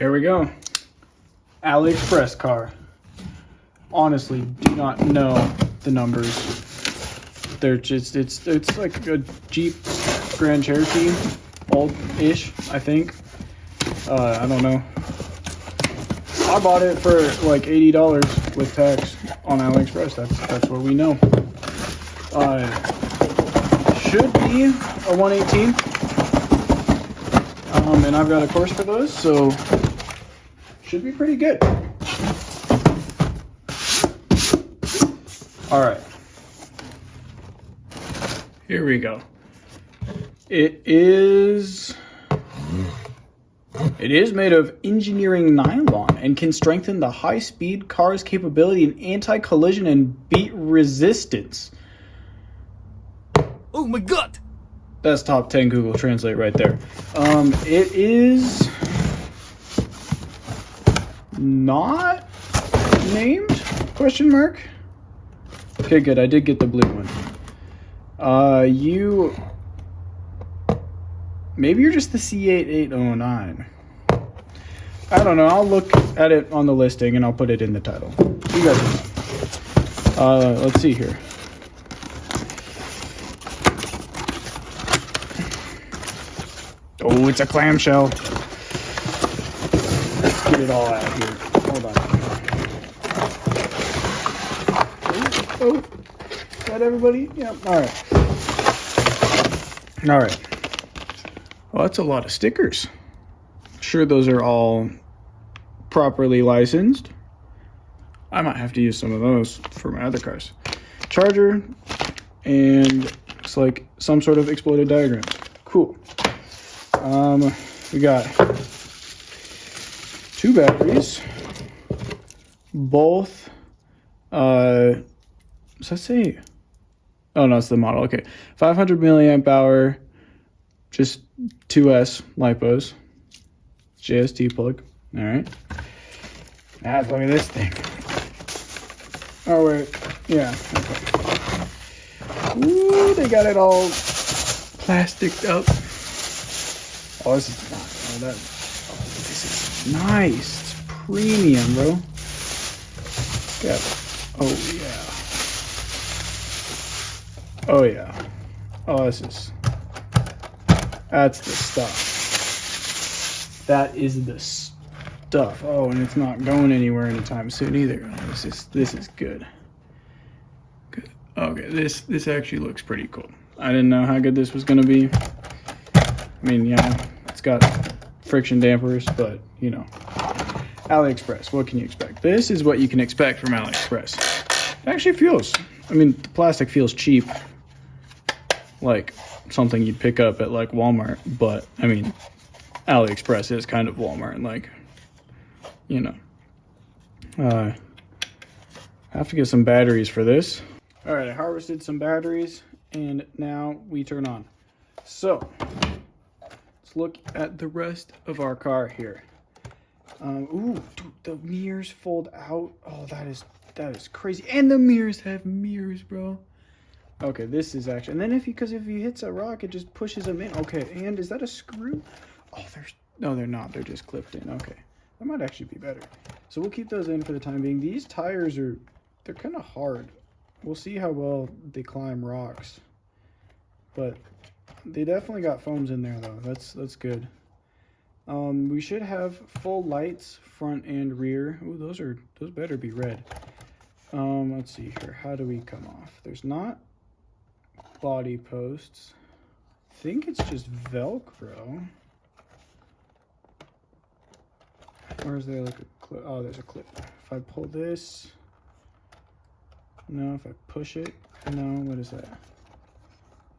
Here we go. Aliexpress car. Honestly, do not know the numbers. They're just, it's like a Jeep Grand Cherokee, old-ish, I think. I don't know. I bought it for like $80 with tax on Aliexpress. That's what we know. Should be a 118. And I've got a course for those, so should be pretty good. All right. Here we go. It is made of engineering nylon and can strengthen the high-speed car's capability in anti-collision and beat resistance. Oh my god! That's top 10 Google Translate right there. It is not named? Question mark? Okay, good. I did get the blue one. Maybe you're just the C8809. I don't know. I'll look at it on the listing and I'll put it in the title. You guys know. Let's see here. Oh, it's a clamshell. Let's get it all out here. Hold on. Oh, is that everybody? Yep. All right. All right. Well, that's a lot of stickers. Sure, those are all properly licensed. I might have to use some of those for my other cars. Charger, and it's like some sort of exploded diagrams. Cool. We got 2 batteries. Both, does that say? Oh, no, it's the model. Okay. 500 milliamp hour, just 2S LiPos. JST plug. All right. Now, look at this thing. Oh, wait. Yeah. Okay. Ooh, they got it all plasticed up. Oh, this is not. Oh, this is nice. It's premium, bro. Yeah. Oh, yeah. Oh, yeah. Oh, that's the stuff. That is the stuff. Oh, and it's not going anywhere anytime soon either. This is good. Good. Okay, this actually looks pretty cool. I didn't know how good this was gonna be. I mean, yeah, it's got friction dampers, but you know, AliExpress. What can you expect? This is what you can expect from AliExpress. It actually feels. I mean, the plastic feels cheap, like something you'd pick up at like Walmart. But I mean, AliExpress is kind of Walmart, like, you know. I have to get some batteries for this. All right, I harvested some batteries, and now we turn on. So let's look at the rest of our car here. Ooh, dude, the mirrors fold out. Oh, that is crazy. And the mirrors have mirrors, bro. Okay, this is actually, and then if you hits a rock, it just pushes them in. Okay, and is that a screw? Oh, no, they're not. They're just clipped in. Okay, that might actually be better. So we'll keep those in for the time being. These tires they're kind of hard. We'll see how well they climb rocks. But they definitely got foams in there, though. That's good. We should have full lights, front and rear. Ooh, those better be red. Let's see here. How do we come off? There's not body posts. I think it's just Velcro. Or is there like a clip? Oh, there's a clip. If I pull this, no. If I push it, no. What is that?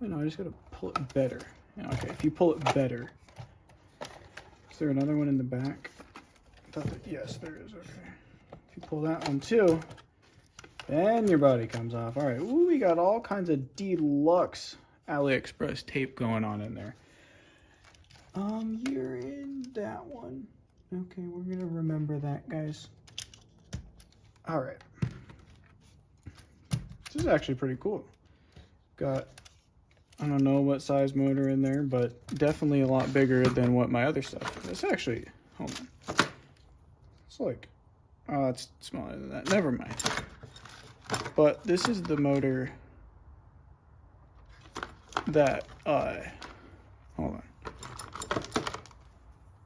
Oh, no, I just gotta pull it better. Yeah, okay, if you pull it better. Is there another one in the back? I thought that, yes, there is. Okay. If you pull that one too, then your body comes off. All right. Ooh, we got all kinds of deluxe AliExpress tape going on in there. You're in that one. Okay, we're gonna remember that, guys. All right. This is actually pretty cool. Got, I don't know what size motor in there, but definitely a lot bigger than what my other stuff is. It's actually, hold on. like, oh, it's smaller than that. Never mind. But this is the motor that hold on.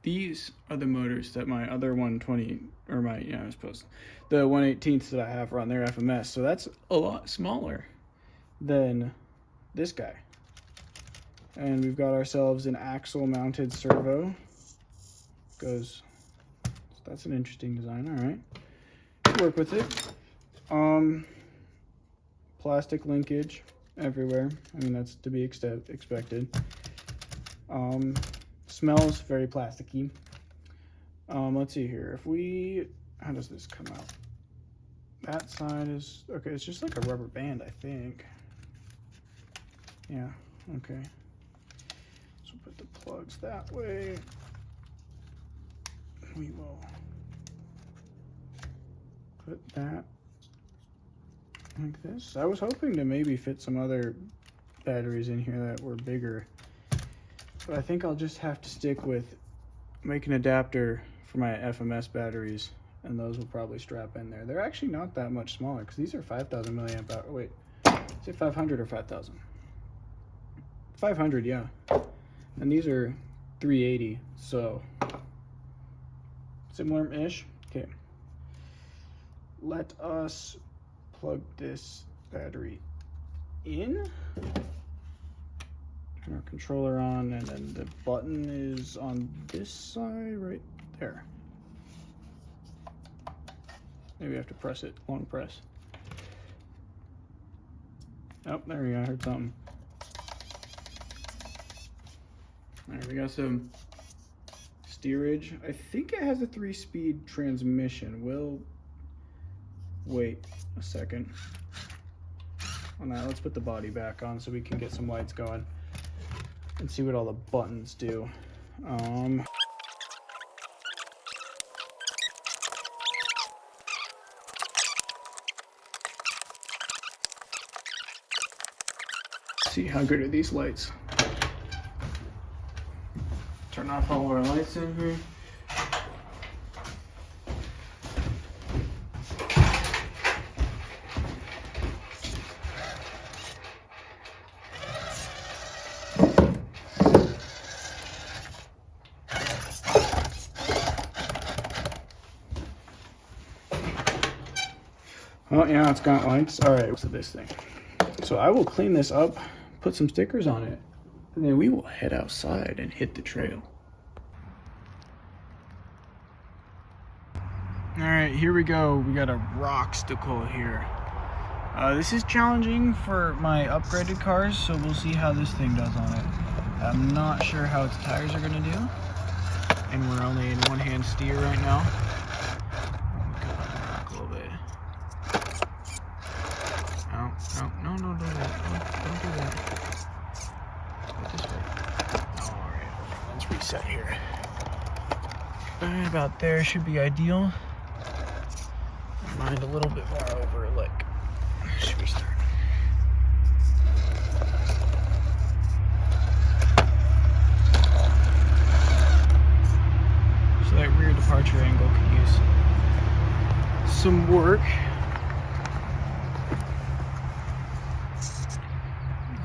These are the motors that my other 120, or my, I suppose, the 1/18 that I have run their FMS. So that's a lot smaller than this guy. And we've got ourselves an axle mounted servo. Goes, that's an interesting design, all right. Work with it. Plastic linkage everywhere. I mean, that's to be expected. Smells very plasticky. Let's see here. If we, how does this come out? That side is, okay, it's just like a rubber band, I think. Yeah, okay. So put the plugs that way. We will put that like this. I was hoping to maybe fit some other batteries in here that were bigger, but I think I'll just have to stick with make an adapter for my FMS batteries, and those will probably strap in there. They're actually not that much smaller because these are 5,000 milliamp hour. Wait, is it 500 or 5,000? 500, yeah. And these are 380, so similar-ish. Okay. Let us plug this battery in. Turn our controller on, and then the button is on this side right there. Maybe I have to press it, long press. Oh, there we go, I heard something. All right, we got some steerage. I think it has a 3-speed transmission. We'll wait a second on that. Let's put the body back on so we can get some lights going and see what all the buttons do. See how good are these lights. Turn off all our lights in here. Oh yeah, it's got lights. All right, so this thing. So I will clean this up, put some stickers on it, and then we will head outside and hit the trail. All right, here we go. We got a rocksticle here. This is challenging for my upgraded cars, so we'll see how this thing does on it. I'm not sure how its tires are gonna do, and we're only in one-hand steer right now. A little bit. No, don't do that. Go this way. All right, let's reset here. Right about there should be ideal. Mind a little bit more over, like, should we start? So that rear departure angle could use some work.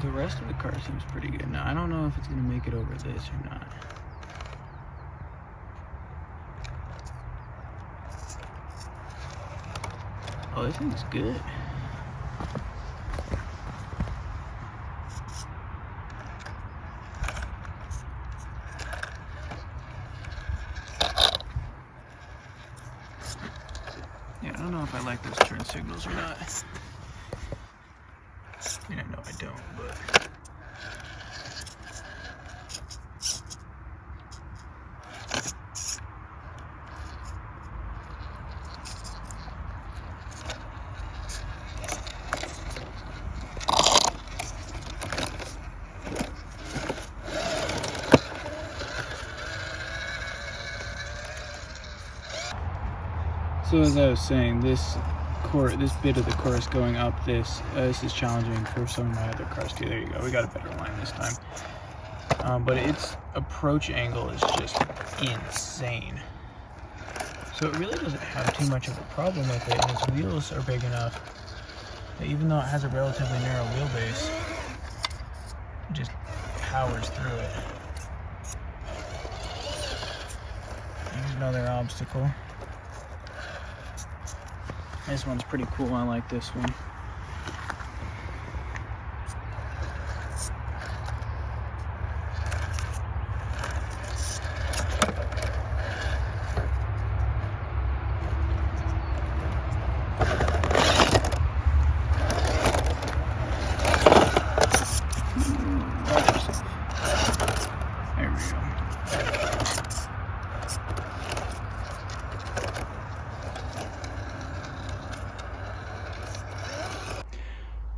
The rest of the car seems pretty good. Now, I don't know if it's going to make it over this or not. Oh, this thing's good. Yeah, I don't know if I like those turn signals or not. I mean, I know I don't, but... So as I was saying, this bit of the course going up this is challenging for some of my other cars too. There you go, we got a better line this time. But its approach angle is just insane. So it really doesn't have too much of a problem with it, and its wheels are big enough that even though it has a relatively narrow wheelbase, it just powers through it. Here's another obstacle. This one's pretty cool. I like this one.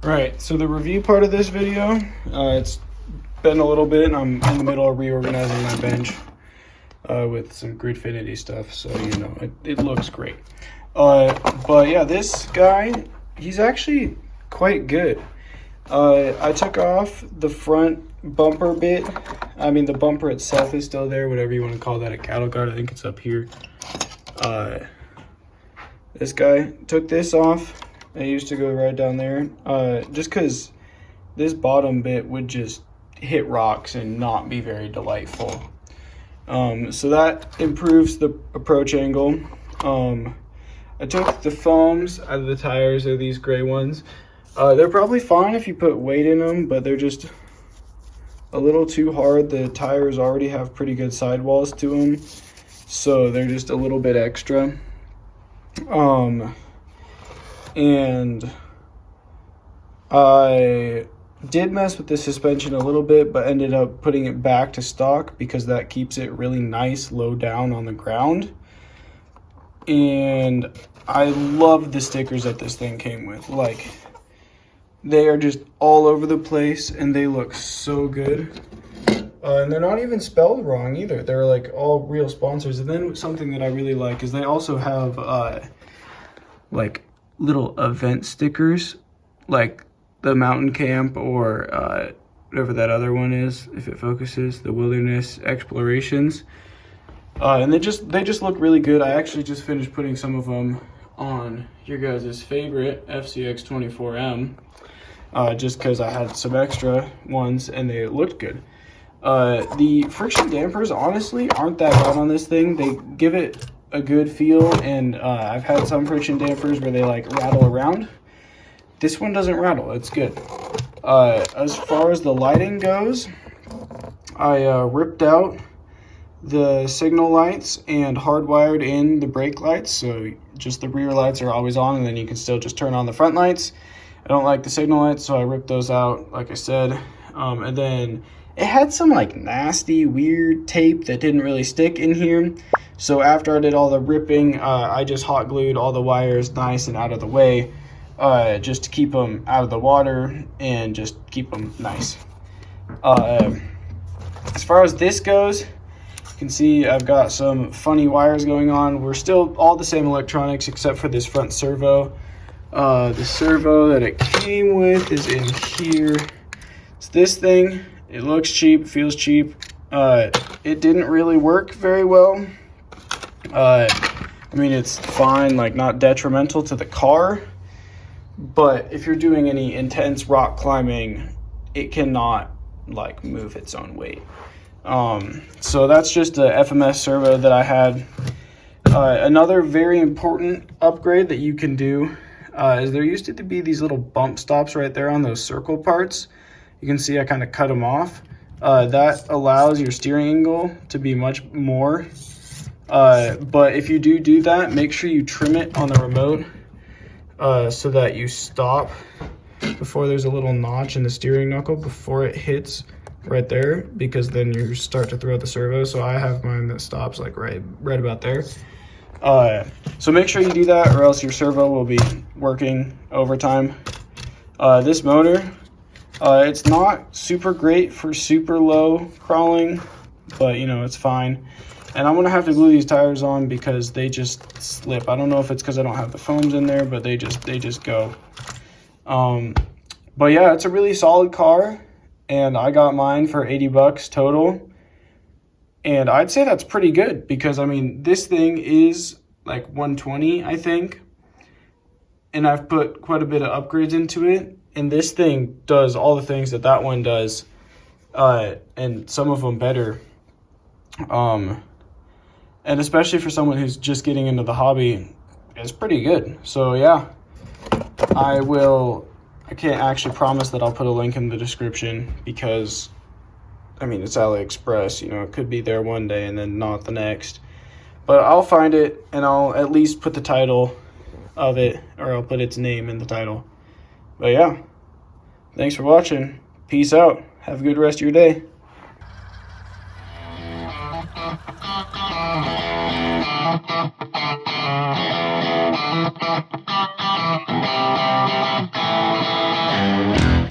Right, so the review part of this video, it's been a little bit, and I'm in the middle of reorganizing my bench with some Gridfinity stuff, so you know, it looks great. But yeah, this guy, he's actually quite good. I took off the front bumper bit. I mean, the bumper itself is still there, whatever you want to call that, a cattle guard. I think it's up here. This guy took this off. It used to go right down there, just because this bottom bit would just hit rocks and not be very delightful. So that improves the approach angle. I took the foams out of the tires. They're these gray ones. They're probably fine if you put weight in them, but they're just a little too hard. The tires already have pretty good sidewalls to them, so they're just a little bit extra. And I did mess with the suspension a little bit, but ended up putting it back to stock because that keeps it really nice low down on the ground. And I love the stickers that this thing came with. Like, they are just all over the place and they look so good. And they're not even spelled wrong either. They're like all real sponsors. And then something that I really like is they also have like little event stickers, like the mountain camp or whatever that other one is, if it focuses, the wilderness explorations. And they just look really good. I actually just finished putting some of them on your guys' favorite FCX24M, just because I had some extra ones and they looked good. The friction dampers honestly aren't that bad on this thing. They give it a good feel, and I've had some friction dampers where they like rattle around. This one doesn't rattle. It's good. As far as the lighting goes, I ripped out the signal lights and hardwired in the brake lights, so just the rear lights are always on, and then you can still just turn on the front lights. I don't like the signal lights, so I ripped those out, like I said. And then it had some like nasty weird tape that didn't really stick in here. So after I did all the ripping, I just hot glued all the wires nice and out of the way, just to keep them out of the water and just keep them nice. As far as this goes, you can see I've got some funny wires going on. We're still all the same electronics except for this front servo. The servo that it came with is in here. It's this thing. It looks cheap, feels cheap. It didn't really work very well. I mean, it's fine, like not detrimental to the car, but if you're doing any intense rock climbing, it cannot like move its own weight. So that's just a FMS servo that I had. Another very important upgrade that you can do is there used to be these little bump stops right there on those circle parts. You can see I kind of cut them off. That allows your steering angle to be much more. But if you do that, make sure you trim it on the remote so that you stop before there's a little notch in the steering knuckle before it hits right there, because then you start to throw the servo. So I have mine that stops like right about there. So make sure you do that, or else your servo will be working overtime. This motor, it's not super great for super low crawling, but you know, it's fine. And I'm gonna have to glue these tires on because they just slip. I don't know if it's because I don't have the foams in there, but they just go. But yeah, it's a really solid car, and I got mine for 80 bucks total. And I'd say that's pretty good because I mean, this thing is like 120, I think. And I've put quite a bit of upgrades into it. And this thing does all the things that that one does, and some of them better. And especially for someone who's just getting into the hobby, it's pretty good. So yeah, I can't actually promise that I'll put a link in the description because, I mean, it's Aliexpress, you know, it could be there one day and then not the next. But I'll find it and I'll at least put the title of it, or I'll put its name in the title. But yeah, thanks for watching. Peace out. Have a good rest of your day.